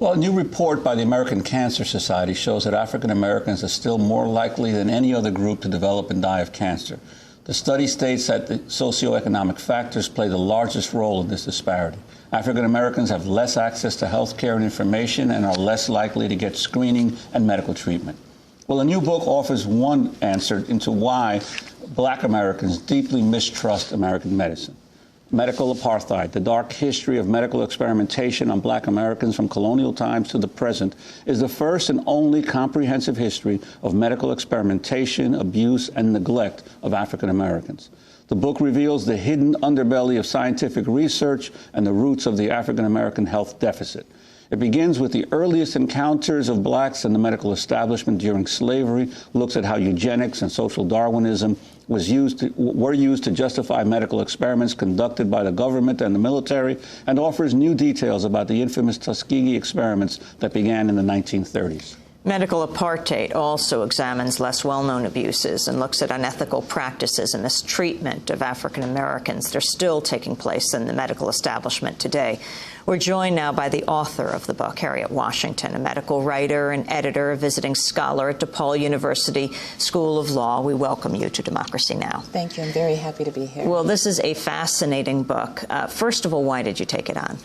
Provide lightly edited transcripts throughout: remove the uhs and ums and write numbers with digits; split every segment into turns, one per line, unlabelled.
Well, a new report by the American Cancer Society shows that African Americans are still more likely than any other group to develop and die of cancer. The study states that the socioeconomic factors play the largest role in this disparity. African Americans have less access to health care and information and are less likely to get screening and medical treatment. Well, a new book offers one answer into why Black Americans deeply mistrust American medicine. Medical Apartheid, the dark history of medical experimentation on Black Americans from colonial times to the present, is the first and only comprehensive history of medical experimentation, abuse, and neglect of African Americans. The book reveals the hidden underbelly of scientific research and the roots of the African American health deficit. It begins with the earliest encounters of blacks and the medical establishment during slavery, looks at how eugenics and social Darwinism were used to justify medical experiments conducted by the government and the military, and offers new details about the infamous Tuskegee experiments that began in the 1930s.
Medical Apartheid also examines less well-known abuses and looks at unethical practices and mistreatment of African Americans that are still taking place in the medical establishment today. We're joined now by the author of the book, Harriet Washington, a medical writer and editor, a visiting scholar at DePaul University School of Law. We welcome you to Democracy Now!
Thank you. I'm very happy to be here.
Well, this is a fascinating book. First of all, why did you take it on?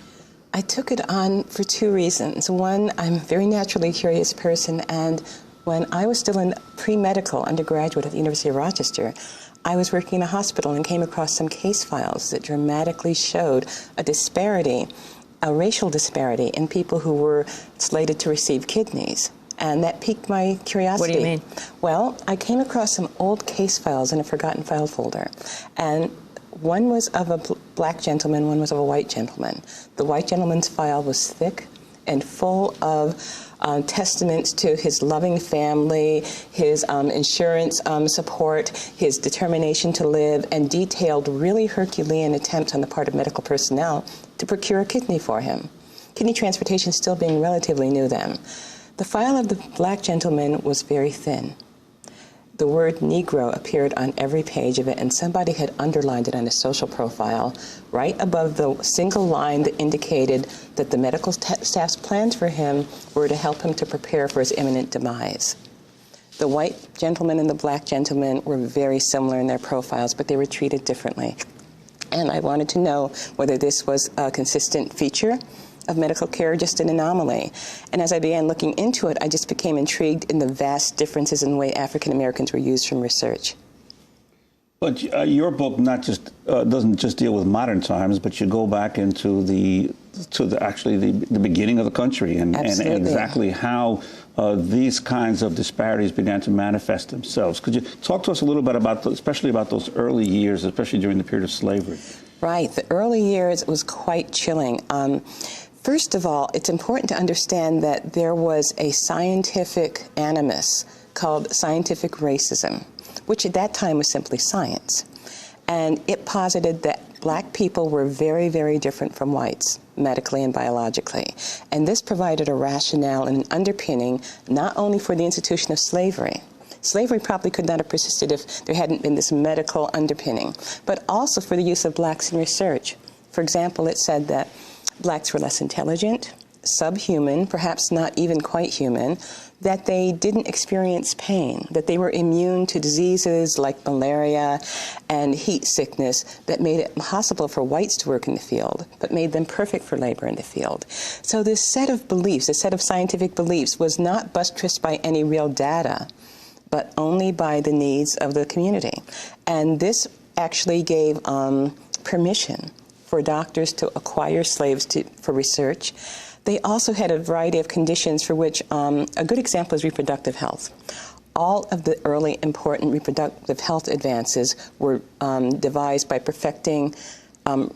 I took it on for two reasons. One, I'm a very naturally curious person, and when I was still in pre-medical undergraduate at the University of Rochester, I was working in a hospital and came across some case files that dramatically showed a disparity, a racial disparity in people who were slated to receive kidneys. And that piqued my curiosity.
What do you mean?
Well, I came across some old case files in a forgotten file folder, and one was of a black gentleman, one was of a white gentleman. The white gentleman's file was thick and full of testaments to his loving family, his insurance support, his determination to live, and detailed really Herculean attempts on the part of medical personnel to procure a kidney for him. Kidney transportation still being relatively new then. The file of the black gentleman was very thin. The word Negro appeared on every page of it, and somebody had underlined it on his social profile right above the single line that indicated that the medical staff's plans for him were to help him to prepare for his imminent demise. The white gentleman and the black gentleman were very similar in their profiles, but they were treated differently. And I wanted to know whether this was a consistent feature of medical care, just an anomaly. And as I began looking into it, I just became intrigued in the vast differences in the way African Americans were used from research.
But your book doesn't just deal with modern times, but you go back into the beginning of the country and exactly how these kinds of disparities began to manifest themselves. Could you talk to us a little bit about, especially about those early years, especially during the period of slavery?
Right. The early years was quite chilling. First of all, it's important to understand that there was a scientific animus called scientific racism, which at that time was simply science. And it posited that black people were very, very different from whites, medically and biologically. And this provided a rationale and an underpinning not only for the institution of slavery. Slavery probably could not have persisted if there hadn't been this medical underpinning, but also for the use of blacks in research. For example, it said that blacks were less intelligent, subhuman, perhaps not even quite human, that they didn't experience pain, that they were immune to diseases like malaria and heat sickness that made it impossible for whites to work in the field, but made them perfect for labor in the field. So this set of beliefs, this set of scientific beliefs, was not buttressed by any real data, but only by the needs of the community. And this actually gave permission for doctors to acquire slaves for research. They also had a variety of conditions for which a good example is reproductive health. All of the early important reproductive health advances were devised by perfecting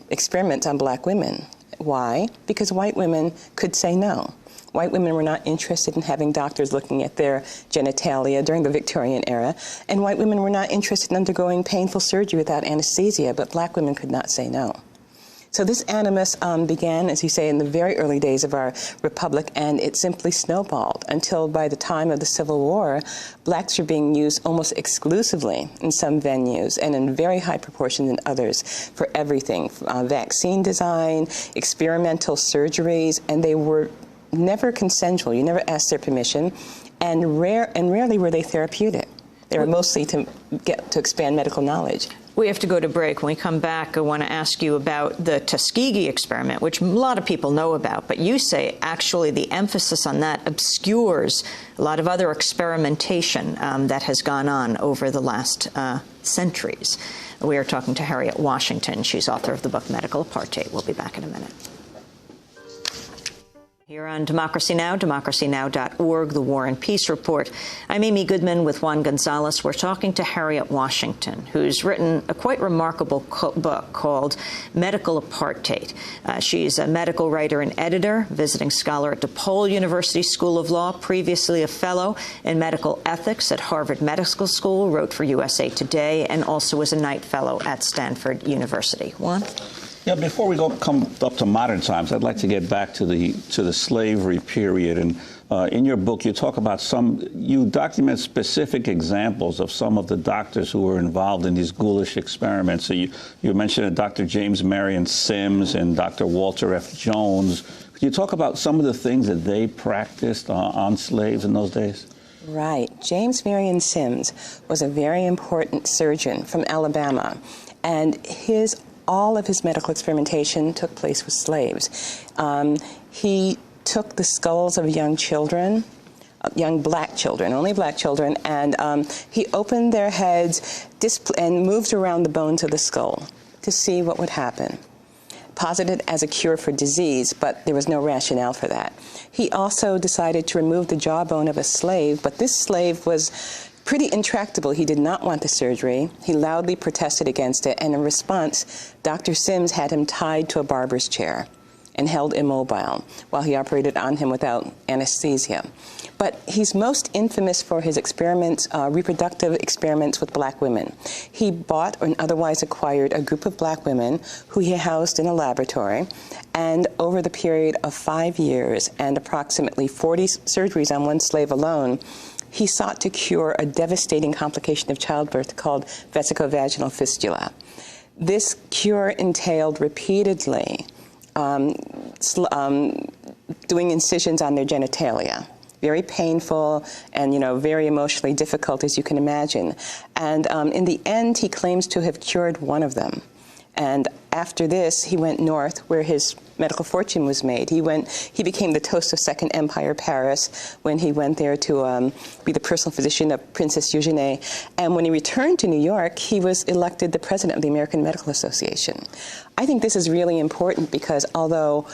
experiments on black women. Why? Because white women could say no. White women were not interested in having doctors looking at their genitalia during the Victorian era, and white women were not interested in undergoing painful surgery without anesthesia, but black women could not say no. So this animus began, as you say, in the very early days of our republic, and it simply snowballed until by the time of the Civil War, blacks were being used almost exclusively in some venues and in very high proportion in others for everything, vaccine design, experimental surgeries, and they were never consensual. You never asked their permission, and rarely were they therapeutic. They were mostly to expand medical knowledge.
We have to go to break. When we come back, I want to ask you about the Tuskegee experiment, which a lot of people know about, but you say actually the emphasis on that obscures a lot of other experimentation that has gone on over the last centuries. We are talking to Harriet Washington. She's author of the book Medical Apartheid. We'll be back in a minute. Here on Democracy Now!, democracynow.org, The War and Peace Report. I'm Amy Goodman with Juan Gonzalez. We're talking to Harriet Washington, who's written a quite remarkable book called Medical Apartheid. She's a medical writer and editor, visiting scholar at DePaul University School of Law, previously a fellow in medical ethics at Harvard Medical School, wrote for USA Today, and also was a Knight Fellow at Stanford University. Juan?
Yeah, before we come up to modern times, I'd like to get back to the slavery period. And in your book, you talk about you document specific examples of some of the doctors who were involved in these ghoulish experiments. So you mentioned Dr. James Marion Sims and Dr. Walter F. Jones. Could you talk about some of the things that they practiced on slaves in those days?
Right. James Marion Sims was a very important surgeon from Alabama, and all of his medical experimentation took place with slaves. He took the skulls of young children, young black children, only black children, and he opened their heads and moved around the bones of the skull to see what would happen. Posited as a cure for disease, but there was no rationale for that. He also decided to remove the jawbone of a slave, but this slave was pretty intractable. He did not want the surgery. He loudly protested against it, and in response, Dr. Sims had him tied to a barber's chair and held immobile while he operated on him without anesthesia. But he's most infamous for his experiments, reproductive experiments with black women. He bought or otherwise acquired a group of black women who he housed in a laboratory, and over the period of 5 years and approximately 40 surgeries on one slave alone, he sought to cure a devastating complication of childbirth called vesicovaginal fistula. This cure entailed repeatedly doing incisions on their genitalia. Very painful and, very emotionally difficult, as you can imagine. And in the end, he claims to have cured one of them. And after this, he went north, where his medical fortune was made. He became the toast of Second Empire Paris when he went there to be the personal physician of Princess Eugenie. And when he returned to New York, he was elected the president of the American Medical Association. I think this is really important because although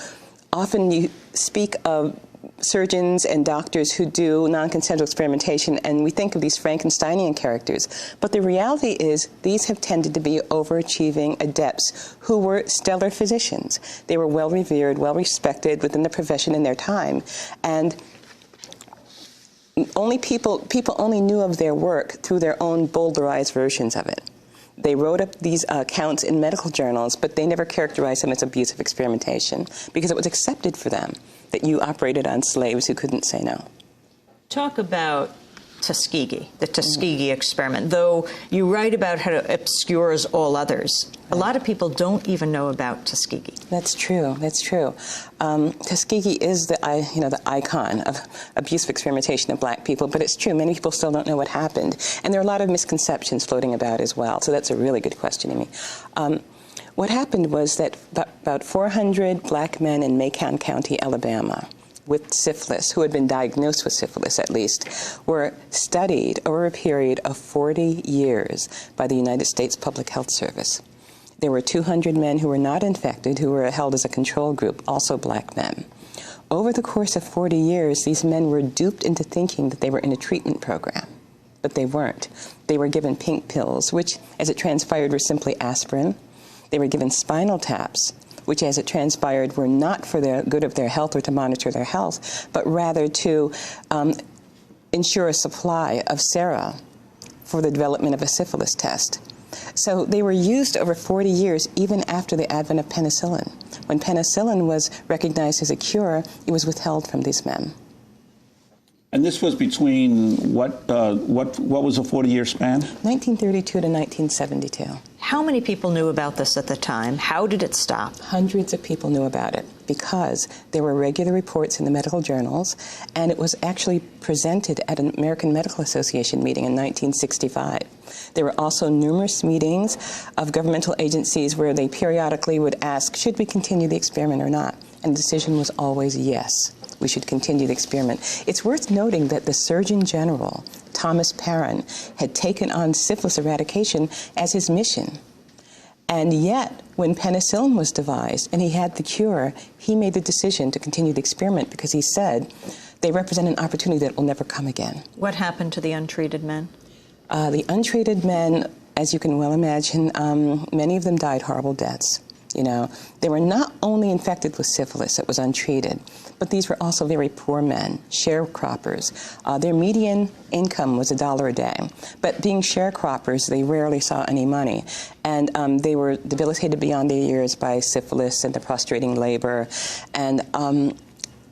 often you speak of surgeons and doctors who do non-consensual experimentation, and we think of these Frankensteinian characters. But the reality is these have tended to be overachieving adepts who were stellar physicians. They were well-revered, well-respected within the profession in their time. And people only knew of their work through their own bowdlerized versions of it. They wrote up these accounts in medical journals, but they never characterized them as abusive experimentation because it was accepted for them that you operated on slaves who couldn't say no.
Talk about Tuskegee, the Tuskegee experiment. Though you write about how it obscures all others, a lot of people don't even know about Tuskegee.
That's true. That's true. Tuskegee is the icon of abusive experimentation of black people, but it's true. Many people still don't know what happened, and there are a lot of misconceptions floating about as well. So that's a really good question, Amy. What happened was that about 400 black men in Macon County, Alabama, with syphilis, who had been diagnosed with syphilis at least, were studied over a period of 40 years by the United States Public Health Service. There were 200 men who were not infected, who were held as a control group, also black men. Over the course of 40 years, these men were duped into thinking that they were in a treatment program, but they weren't. They were given pink pills, which, as it transpired, were simply aspirin. They were given spinal taps, which, as it transpired, were not for the good of their health or to monitor their health, but rather to ensure a supply of sera for the development of a syphilis test. So they were used over 40 years, even after the advent of penicillin. When penicillin was recognized as a cure, it was withheld from these men.
And this was between what was a 40-year span?
1932 to 1972.
How many people knew about this at the time? How did it stop?
Hundreds of people knew about it because there were regular reports in the medical journals, and it was actually presented at an American Medical Association meeting in 1965. There were also numerous meetings of governmental agencies where they periodically would ask, should we continue the experiment or not? And the decision was always yes. We should continue the experiment. It's worth noting that the Surgeon General, Thomas Perrin, had taken on syphilis eradication as his mission. And yet, when penicillin was devised and he had the cure, he made the decision to continue the experiment because he said they represent an opportunity that will never come again.
What happened to the untreated men?
The untreated men, as you can well imagine, many of them died horrible deaths. You know, they were not only infected with syphilis that was untreated, but these were also very poor men, sharecroppers. Their median income was $1 a day. But being sharecroppers, they rarely saw any money. And they were debilitated beyond their years by syphilis and the prostrating labor. And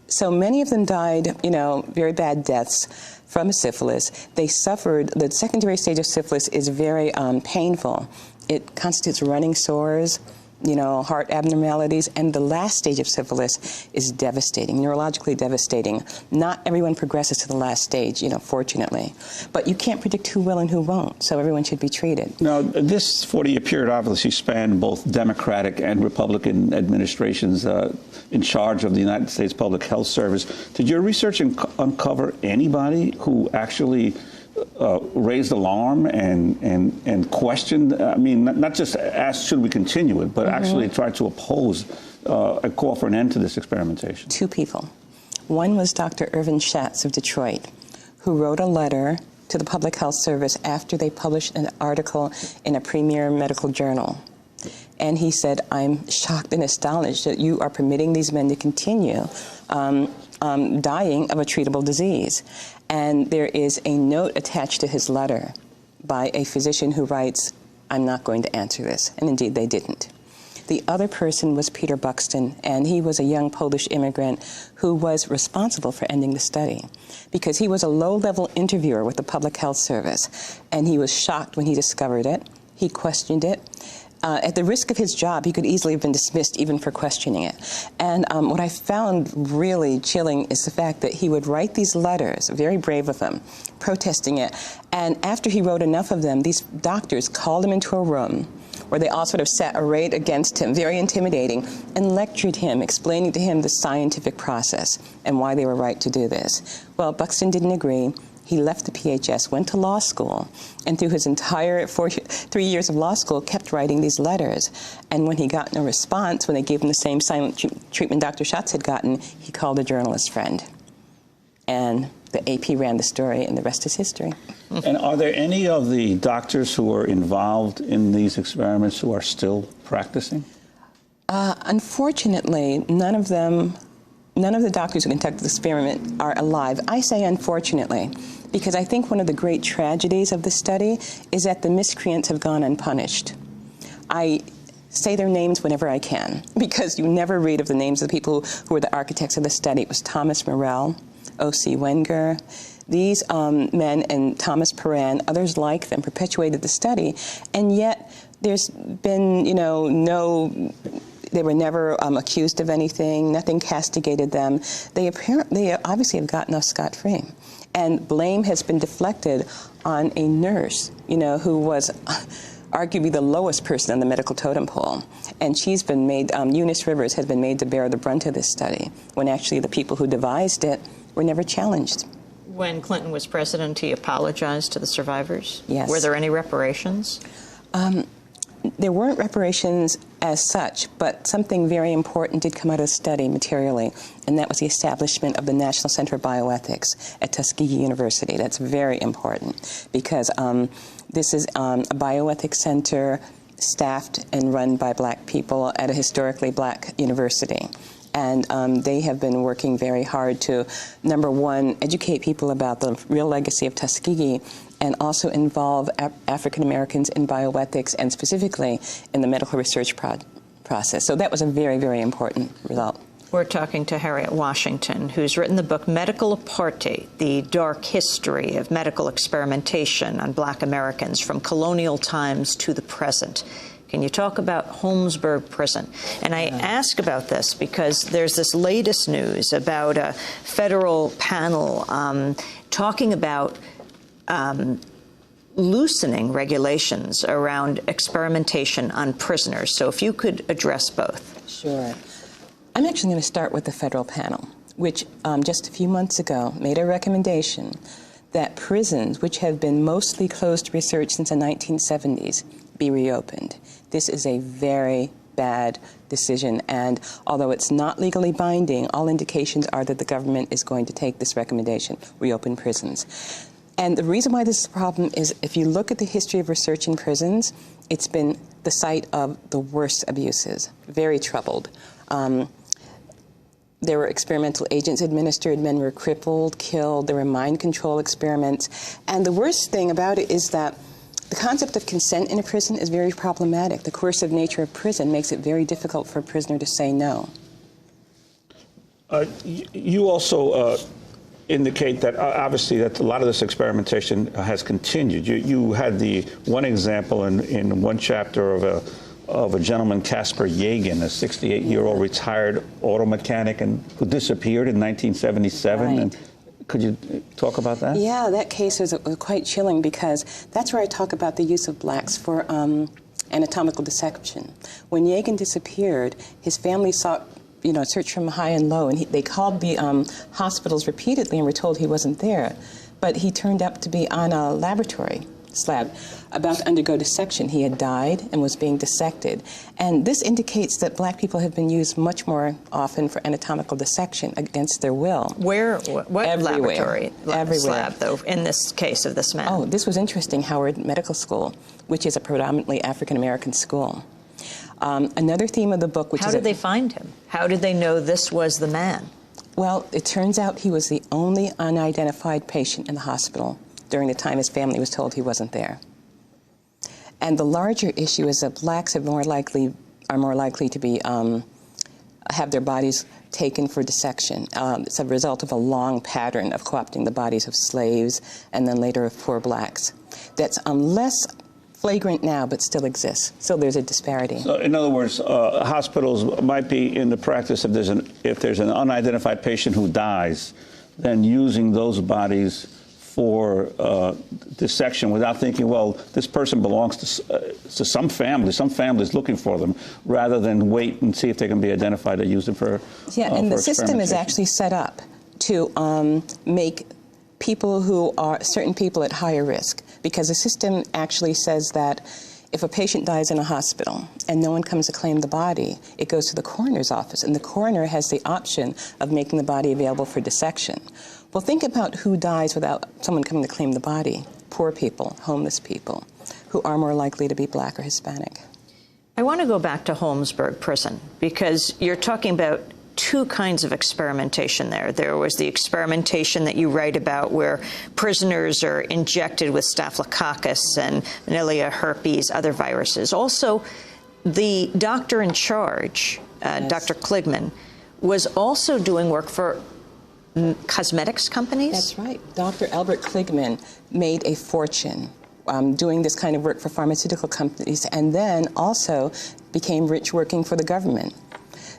so many of them died, you know, very bad deaths from syphilis. They suffered, the secondary stage of syphilis is very painful. It constitutes running sores, you know, heart abnormalities, and the last stage of syphilis is devastating, neurologically devastating. Not everyone progresses to the last stage, you know, fortunately. But you can't predict who will and who won't, so everyone should be treated.
Now, this 40-year period obviously spanned both Democratic and Republican administrations in charge of the United States Public Health Service. Did your research uncover anybody who actually raised alarm and questioned, I mean, not just asked should we continue it, but actually tried to oppose a call for an end to this experimentation?
Two people. One was Dr. Irvin Schatz of Detroit, who wrote a letter to the Public Health Service after they published an article in a premier medical journal. And he said, I'm shocked and astonished that you are permitting these men to continue dying of a treatable disease. And there is a note attached to his letter by a physician who writes, I'm not going to answer this. And indeed, they didn't. The other person was Peter Buxton, and he was a young Polish immigrant who was responsible for ending the study because he was a low-level interviewer with the Public Health Service, and he was shocked when he discovered it. He questioned it. At the risk of his job, he could easily have been dismissed even for questioning it. And what I found really chilling is the fact that he would write these letters, very brave of him, protesting it. And after he wrote enough of them, these doctors called him into a room where they all sort of sat arrayed against him, very intimidating, and lectured him, explaining to him the scientific process and why they were right to do this. Well, Buxton didn't agree. He left the PHS, went to law school, and through his entire 3 years of law school, kept writing these letters. And when he got no response, when they gave him the same silent treatment Dr. Schatz had gotten, he called a journalist friend. And the AP ran the story, and the rest is history.
And are there any of the doctors who were involved in these experiments who are still practicing?
Unfortunately, none of the doctors who conducted the experiment are alive. I say unfortunately, because I think one of the great tragedies of the study is that the miscreants have gone unpunished. I say their names whenever I can, because you never read of the names of the people who were the architects of the study. It was Thomas Morell, O.C. Wenger. These men and Thomas Perrin, others like them, perpetuated the study, and yet there's been, you know, they were never accused of anything. Nothing castigated them. They obviously have gotten off scot-free. And blame has been deflected on a nurse, you know, who was arguably the lowest person on the medical totem pole. And she's been made, Eunice Rivers has been made to bear the brunt of this study, when actually the people who devised it were never challenged.
When Clinton was president, he apologized to the survivors?
Yes.
Were there any reparations?
There weren't reparations as such, but something very important did come out of the study materially, and that was the establishment of the National Center of Bioethics at Tuskegee University. That's very important because this is a bioethics center staffed and run by black people at a historically black university. And they have been working very hard to, number one, educate people about the real legacy of Tuskegee, and also involve African Americans in bioethics and specifically in the medical research process. So that was a very, very important result.
We're talking to Harriet Washington, who's written the book Medical Apartheid, The Dark History of Medical Experimentation on Black Americans from Colonial Times to the Present. Can you talk about Holmesburg Prison? And I ask about this because there's this latest news about a federal panel talking about loosening regulations around experimentation on prisoners. So if you could address both.
Sure. I'm actually going to start with the federal panel, which just a few months ago made a recommendation that prisons, which have been mostly closed to research since the 1970s, be reopened. This is a very bad decision, and although it's not legally binding, all indications are that the government is going to take this recommendation, reopen prisons. And the reason why this is a problem is if you look at the history of research in prisons, it's been the site of the worst abuses, very troubled. There were experimental agents administered, men were crippled, killed, there were mind control experiments. And the worst thing about it is that the concept of consent in a prison is very problematic. The coercive nature of prison makes it very difficult for a prisoner to say no.
You also indicate that obviously that a lot of this experimentation has continued. You had the one example in one chapter of a gentleman, Caspar Yagan, a 68-year-old retired auto mechanic who disappeared in 1977.
Right.
And could you talk about that?
Yeah, that case was quite chilling because that's where I talk about the use of blacks for anatomical dissection. When Yagan disappeared, his family sought, searched from high and low, and they called the hospitals repeatedly and were told he wasn't there. But he turned up to be on a laboratory slab about to undergo dissection. He had died and was being dissected. And this indicates that black people have been used much more often for anatomical dissection against their will.
Where? What
Everywhere.
laboratory?
Everywhere.
Slab, though, in this case of this man?
Oh, this was interesting. Howard Medical School, which is a predominantly African-American school. Another theme of the book, which
How did they find him? How did they know this was the man?
Well, it turns out he was the only unidentified patient in the hospital during the time his family was told he wasn't there. And the larger issue is that blacks are more likely to be have their bodies taken for dissection. It's a result of a long pattern of co-opting the bodies of slaves and then later of poor blacks. That's less flagrant now, but still exists. So there's a disparity. So
in other words, hospitals might be in the practice if there's an unidentified patient who dies, then using those bodies for dissection without thinking, well, this person belongs to some family. Some family is looking for them, rather than wait and see if they can be identified and use them for
and the system is actually set up to make people who are certain people at higher risk, because the system actually says that if a patient dies in a hospital and no one comes to claim the body, it goes to the coroner's office, and the coroner has the option of making the body available for dissection. Well, think about who dies without someone coming to claim the body. Poor people, homeless people, who are more likely to be black or Hispanic.
I want to go back to Holmesburg Prison, because you're talking about two kinds of experimentation there. There was the experimentation that you write about where prisoners are injected with Staphylococcus and Manila herpes, other viruses. Also, the doctor in charge,
Yes.
Dr. Kligman, was also doing work for cosmetics companies?
That's right. Dr. Albert Kligman made a fortune doing this kind of work for pharmaceutical companies, and then also became rich working for the government.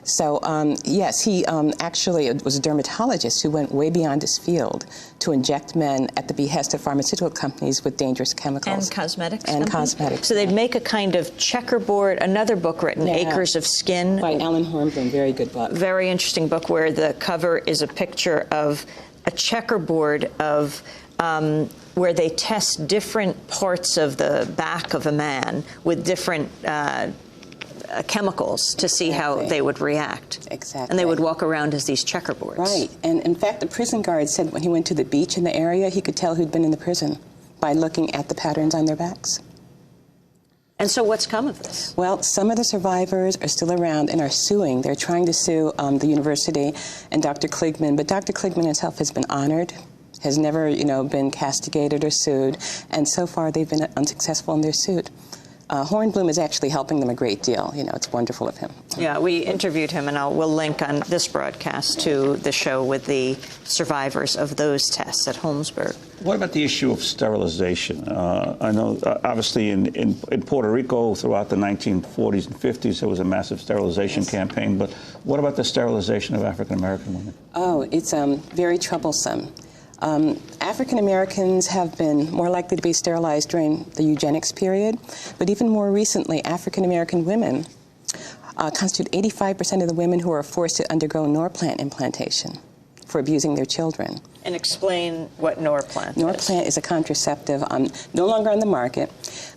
So, yes, he actually was a dermatologist who went way beyond his field to inject men at the behest of pharmaceutical companies with dangerous chemicals.
And cosmetics
And
companies?
cosmetics.
So they'd make a kind of checkerboard, another book written,
Yeah.
Acres of Skin.
By Alan Hornblum, very good book.
Very interesting book where the cover is a picture of a checkerboard of where they test different parts of the back of a man with different chemicals to see how they would react.
Exactly.
And they would walk around as these checkerboards.
Right. And in fact, the prison guard said when he went to the beach in the area, he could tell who'd been in the prison by looking at the patterns on their backs.
And so what's come of this?
Well, some of the survivors are still around and are suing. They're trying to sue the university and Dr. Kligman, but Dr. Kligman himself has been honored, has never, been castigated or sued, and so far they've been unsuccessful in their suit. Hornbloom is actually helping them a great deal. You know, it's wonderful of him.
Yeah, we interviewed him, and we'll link on this broadcast to the show with the survivors of those tests at Holmesburg.
What about the issue of sterilization? I know, obviously, in Puerto Rico throughout the 1940s and 50s, there was a massive sterilization campaign. But what about the sterilization of African-American women?
Oh, it's very troublesome. African Americans have been more likely to be sterilized during the eugenics period, but even more recently, African American women constitute 85% of the women who are forced to undergo Norplant implantation for abusing their children.
And explain what Norplant is.
Norplant is a contraceptive, no longer on the market,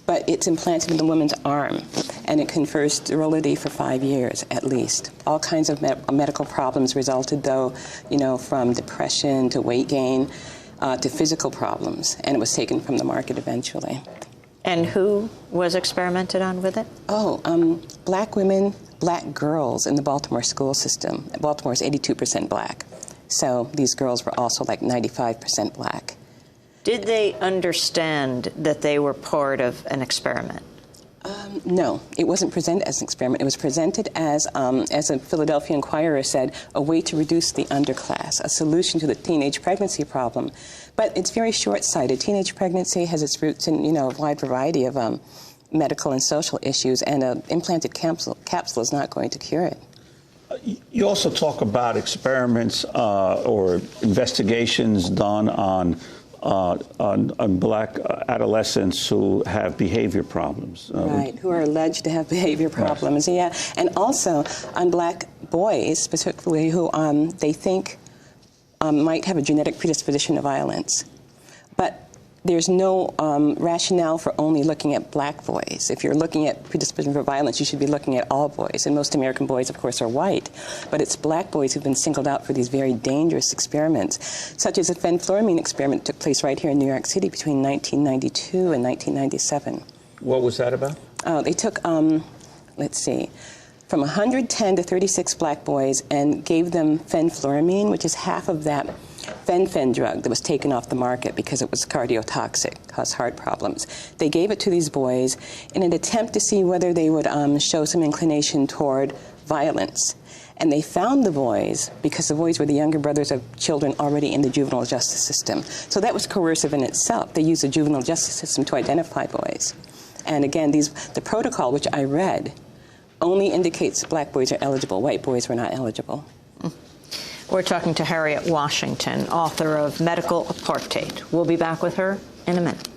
but it's implanted in the woman's arm, and it confers sterility for 5 years at least. All kinds of medical problems resulted, though, you know, from depression to weight gain to physical problems, and it was taken from the market eventually.
And who was experimented on with it?
Oh, black women, black girls in the Baltimore school system. Baltimore is 82% black. So these girls were also like 95% black.
Did they understand that they were part of an experiment?
No, it wasn't presented as an experiment. It was presented as a Philadelphia Inquirer said, a way to reduce the underclass, a solution to the teenage pregnancy problem. But it's very short-sighted. Teenage pregnancy has its roots in, you know, a wide variety of medical and social issues, and an implanted capsule is not going to cure it.
You also talk about experiments or investigations done on black adolescents who have behavior problems.
Right, who are alleged to have behavior problems, right. Yeah. And also on black boys, specifically, who they think might have a genetic predisposition to violence. But there's no rationale for only looking at black boys. If you're looking at predisposition for violence, you should be looking at all boys. And most American boys, of course, are white. But it's black boys who've been singled out for these very dangerous experiments, such as a fenfluramine experiment that took place right here in New York City between 1992 and 1997.
What was that about?
They took, let's see, from 110 to 36 black boys and gave them fenfluramine, which is half of that fen-phen drug that was taken off the market because it was cardiotoxic, caused heart problems. They gave it to these boys in an attempt to see whether they would show some inclination toward violence. And they found the boys because the boys were the younger brothers of children already in the juvenile justice system. So that was coercive in itself. They used the juvenile justice system to identify boys. And again, the protocol, which I read, only indicates black boys are eligible. White boys were not eligible.
We're talking to Harriet Washington, author of Medical Apartheid. We'll be back with her in a minute.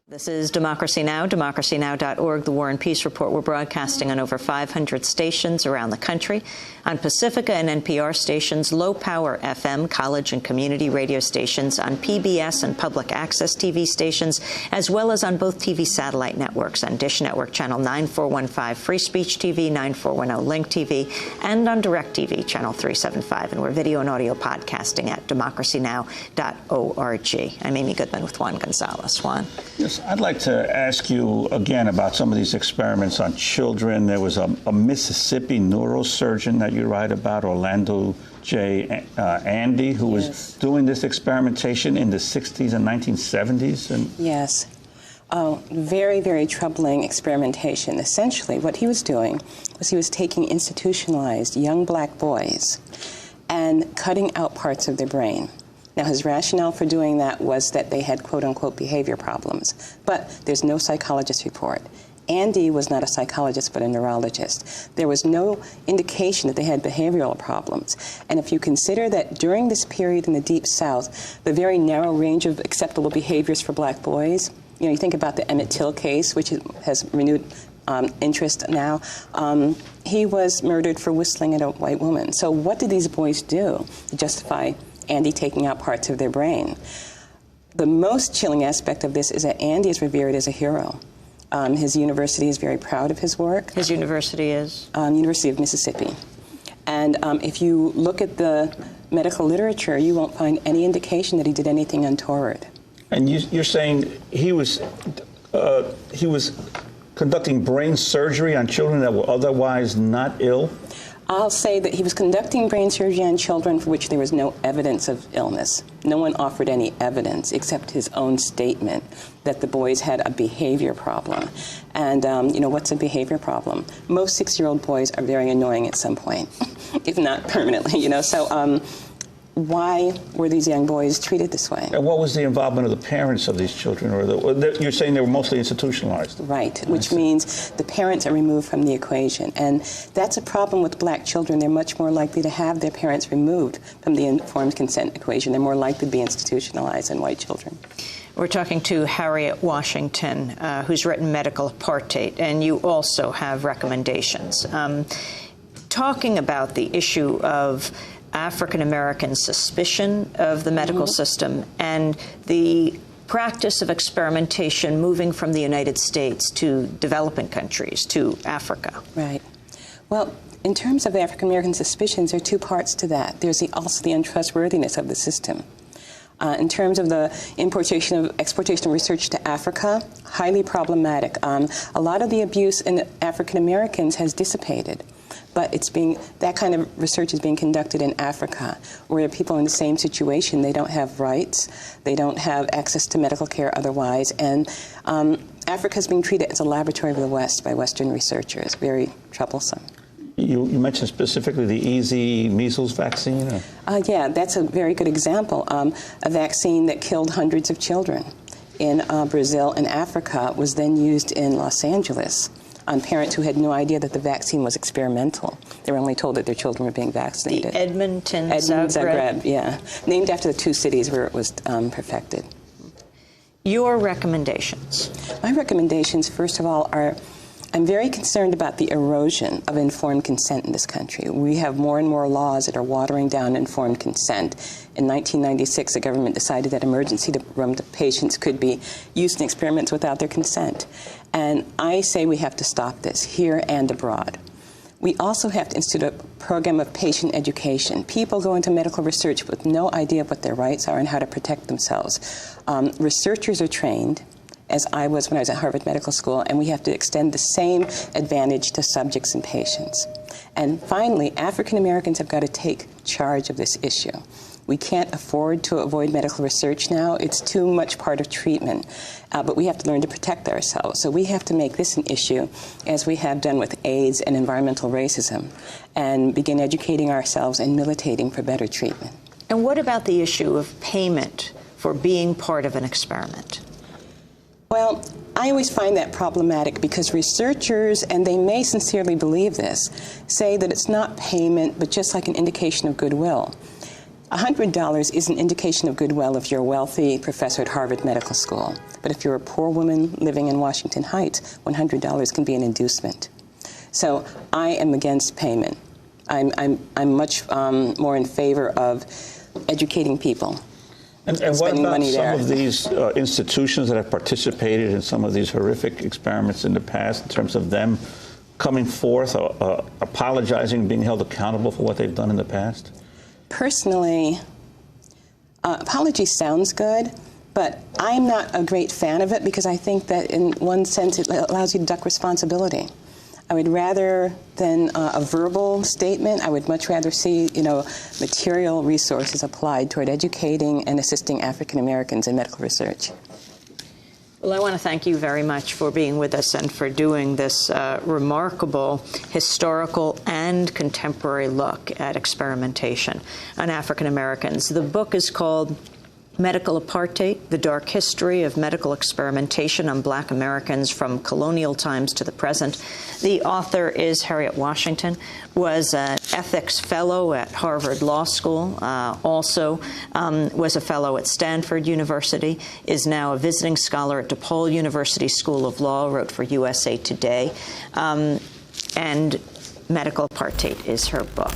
This is Democracy Now!, democracynow.org, the War and Peace Report. We're broadcasting on over 500 stations around the country, on Pacifica and NPR stations, low-power FM, college and community radio stations, on PBS and public access TV stations, as well as on both TV satellite networks, on Dish Network Channel 9415, Free Speech TV, 9410 Link TV, and on DirecTV Channel 375. And we're video and audio podcasting at democracynow.org. I'm Amy Goodman with Juan Gonzalez. Juan?
Yes. I'd like to ask you again about some of these experiments on children. There was a Mississippi neurosurgeon that you write about, Orlando J. Andy, who was doing this experimentation in the 60s and 1970s.
Yes. Oh, very, very troubling experimentation. Essentially, what he was doing was he was taking institutionalized young black boys and cutting out parts of their brain. Now, his rationale for doing that was that they had quote-unquote behavior problems, but there's no psychologist report. Andy was not a psychologist, but a neurologist. There was no indication that they had behavioral problems. And if you consider that during this period in the Deep South, the very narrow range of acceptable behaviors for black boys, you know, you think about the Emmett Till case, which has renewed interest now. He was murdered for whistling at a white woman. So what did these boys do to justify Andy taking out parts of their brain? The most chilling aspect of this is that Andy is revered as a hero. His university is very proud of his work.
His university is?
University of Mississippi. And if you look at the medical literature, you won't find any indication that he did anything untoward.
And you're saying he was conducting brain surgery on children that were otherwise not ill?
I'll say that he was conducting brain surgery on children for which there was no evidence of illness. No one offered any evidence except his own statement that the boys had a behavior problem. And, what's a behavior problem? Most 6-year-old boys are very annoying at some point, if not permanently, So why were these young boys treated this way?
And what was the involvement of the parents of these children? You're saying they were mostly institutionalized?
Right, which means the parents are removed from the equation. And that's a problem with black children. They're much more likely to have their parents removed from the informed consent equation. They're more likely to be institutionalized than white children.
We're talking to Harriet Washington, who's written Medical Apartheid, and you also have recommendations. Talking about the issue of African-American suspicion of the medical system and the practice of experimentation moving from the United States to developing countries, to Africa.
Right. Well, in terms of African-American suspicions, there are two parts to that. There's also the untrustworthiness of the system. In terms of the exportation of research to Africa, highly problematic. A lot of the abuse in African Americans has dissipated, but that kind of research is being conducted in Africa, where people in the same situation, they don't have rights, they don't have access to medical care otherwise, and Africa is being treated as a laboratory of the West by Western researchers. Very troublesome.
You mentioned specifically the easy measles vaccine?
Yeah, that's a very good example. A vaccine that killed hundreds of children in Brazil and Africa was then used in Los Angeles on parents who had no idea that the vaccine was experimental. They were only told that their children were being vaccinated.
The Edmonton
Zagreb, yeah. Named after the two cities where it was perfected.
Your recommendations?
My recommendations, first of all, are I'm very concerned about the erosion of informed consent in this country. We have more and more laws that are watering down informed consent. In 1996, the government decided that emergency room patients could be used in experiments without their consent. And I say we have to stop this here and abroad. We also have to institute a program of patient education. People go into medical research with no idea of what their rights are and how to protect themselves. Researchers are trained, as I was when I was at Harvard Medical School, and we have to extend the same advantage to subjects and patients. And finally, African Americans have got to take charge of this issue. We can't afford to avoid medical research now. It's too much part of treatment. But we have to learn to protect ourselves. So we have to make this an issue, as we have done with AIDS and environmental racism, and begin educating ourselves and militating for better treatment.
And what about the issue of payment for being part of an experiment?
Well, I always find that problematic because researchers, and they may sincerely believe this, say that it's not payment, but just like an indication of goodwill. $100 is an indication of goodwill if you're a wealthy professor at Harvard Medical School. But if you're a poor woman living in Washington Heights, $100 can be an inducement. So I am against payment. I'm much more in favor of educating people.
And what about some of these institutions that have participated in some of these horrific experiments in the past, in terms of them coming forth, apologizing, being held accountable for what they've done in the past?
Personally, apology sounds good, but I'm not a great fan of it because I think that in one sense it allows you to duck responsibility. I would rather than a verbal statement, I would much rather see, material resources applied toward educating and assisting African Americans in medical research.
Well, I want to thank you very much for being with us and for doing this remarkable historical and contemporary look at experimentation on African Americans. The book is called Medical Apartheid, The Dark History of Medical Experimentation on Black Americans from Colonial Times to the Present. The author is Harriet Washington, was an ethics fellow at Harvard Law School, also was a fellow at Stanford University, is now a visiting scholar at DePaul University School of Law, wrote for USA Today, and Medical Apartheid is her book.